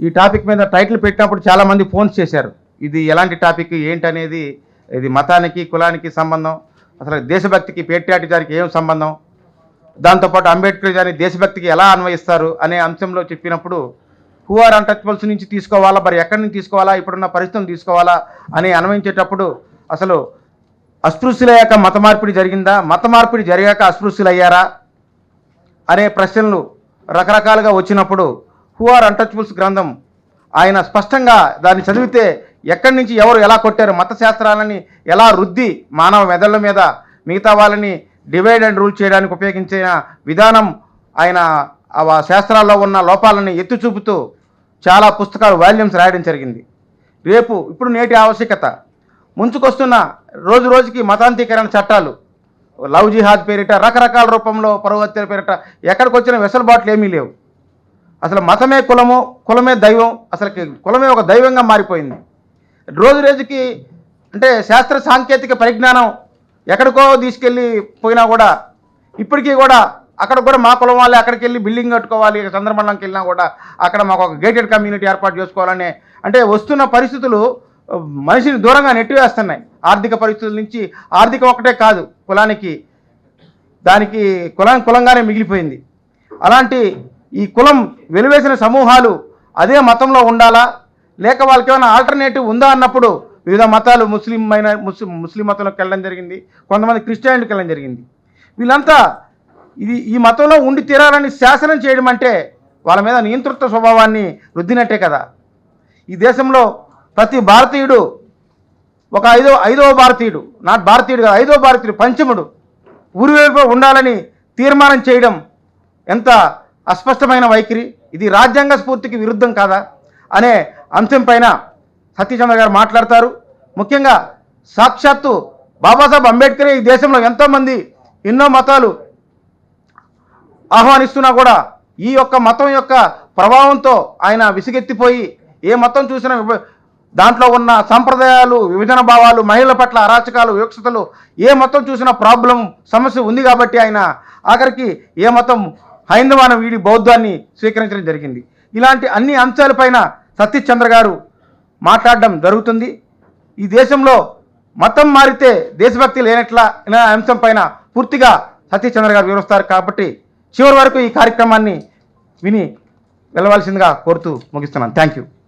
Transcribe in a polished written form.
ఈ టాపిక్ మీద టైటిల్ పెట్టినప్పుడు చాలామంది ఫోన్స్ చేశారు. ఇది ఎలాంటి టాపిక్ ఏంటనేది, ఇది మతానికి కులానికి సంబంధం, అసలు దేశభక్తికి పేట్రియాటిజానికి ఏం సంబంధం, దాంతోపాటు అంబేద్కర్ గారి దేశభక్తికి ఎలా అన్వయిస్తారు అనే అంశంలో చెప్పినప్పుడు హూ ఆర్ అన్టచబుల్స్ నుంచి తీసుకోవాలా, మరి ఎక్కడి నుంచి తీసుకోవాలా, ఇప్పుడున్న పరిస్థితులను తీసుకోవాలా అని అన్వయించేటప్పుడు అసలు అస్పృశ్యులయ్యాక మత మార్పిడి జరిగిందా, మత మార్పిడి జరిగాక అస్పృశ్యులయ్యారా అనే ప్రశ్నలు రకరకాలుగా వచ్చినప్పుడు హూ ఆర్ అన్టచబుల్స్ గ్రంథం ఆయన స్పష్టంగా దాన్ని చదివితే ఎక్కడి నుంచి ఎవరు ఎలా కొట్టారు, మత శాస్త్రాలని ఎలా రుద్ది మానవ మెదళ్ళ మీద మిగతా వాళ్ళని డివైడ్ అండ్ రూల్ చేయడానికి ఉపయోగించిన విధానం, ఆయన ఆ శాస్త్రాల్లో ఉన్న లోపాలని ఎత్తి చూపుతూ చాలా పుస్తకాలు వాల్యూమ్స్ రాయడం జరిగింది. రేపు ఇప్పుడు నేటి ఆవశ్యకత ముంచుకొస్తున్న రోజు రోజుకి మతాంతీకరణ చట్టాలు, లవ్ జిహాద్ పేరిట రకరకాల రూపంలో పరువు హత్యల పేరిట ఎక్కడికి వచ్చిన వెసులుబాట్లు ఏమీ లేవు. అసలు మతమే కులము, కులమే దైవం, అసలుకి కులమే ఒక దైవంగా మారిపోయింది. రోజు రోజుకి అంటే శాస్త్ర సాంకేతిక పరిజ్ఞానం ఎక్కడికో తీసుకెళ్ళి పోయినా కూడా ఇప్పటికీ కూడా అక్కడ కూడా మా కులం వాళ్ళే అక్కడికి వెళ్ళి బిల్డింగ్ కట్టుకోవాలి, చంద్రమండలంకి వెళ్ళినా కూడా అక్కడ మాకు ఒక గేటెడ్ కమ్యూనిటీ ఏర్పాటు చేసుకోవాలనే అంటే వస్తున్న పరిస్థితులు మనిషిని దూరంగా నెట్టివేస్తున్నాయి. ఆర్థిక పరిస్థితుల నుంచి, ఆర్థికం ఒకటే కాదు, కులానికి దానికి కులంగానే మిగిలిపోయింది. అలాంటి ఈ కులం వెలివేసిన సమూహాలు అదే మతంలో ఉండాలా, లేక వాళ్ళకి ఏమైనా ఆల్టర్నేటివ్ ఉందా అన్నప్పుడు వివిధ మతాలు ముస్లిం మతంలోకి వెళ్ళడం జరిగింది, కొంతమంది క్రిస్టియానిటీకి వెళ్ళడం జరిగింది. వీళ్ళంతా ఈ మతంలో ఉండి తీరాలని శాసనం చేయడం అంటే వాళ్ళ మీద నియంతృత్వ స్వభావాన్ని రుద్దినట్టే కదా. ఈ దేశంలో ప్రతి భారతీయుడు ఒక ఐదవ భారతీయుడు, నాట్ భారతీయుడు కాదు, 5వ భారతీయుడు, పంచముడు ఊరివైపు ఉండాలని తీర్మానం చేయడం ఎంత అస్పష్టమైన వైఖరి, ఇది రాజ్యాంగ స్ఫూర్తికి విరుద్ధం కాదా అనే అంశం పైన సతీష్ చంద్ర గారు మాట్లాడతారు. ముఖ్యంగా సాక్షాత్తు బాబాసాహెబ్ అంబేద్కరే ఈ దేశంలో ఎంతోమంది ఎన్నో మతాలు ఆహ్వానిస్తున్నా కూడా ఈ యొక్క మతం యొక్క ప్రభావంతో ఆయన విసిగెత్తిపోయి ఏ మతం చూసినా దాంట్లో ఉన్న సంప్రదాయాలు, విభజన భావాలు, మహిళల పట్ల అరాచకాలు, వివక్షతలు, ఏ మతం చూసినా ప్రాబ్లం సమస్య ఉంది కాబట్టి ఆయన ఆఖరికి ఏ మతం హైందవాన్ని వీడి బౌద్ధాన్ని స్వీకరించడం జరిగింది. ఇలాంటి అన్ని అంశాలపైన సతీష్ చంద్ర గారు మాట్లాడడం జరుగుతుంది. ఈ దేశంలో మతం మారితే దేశభక్తి లేనట్లా అనే అంశం పైన పూర్తిగా సతీష్ చంద్ర గారు వివరిస్తారు. కాబట్టి చివరి వరకు ఈ కార్యక్రమాన్ని విని వెళ్ళవలసిందిగా కోరుతూ ముగిస్తున్నాను. Thank you.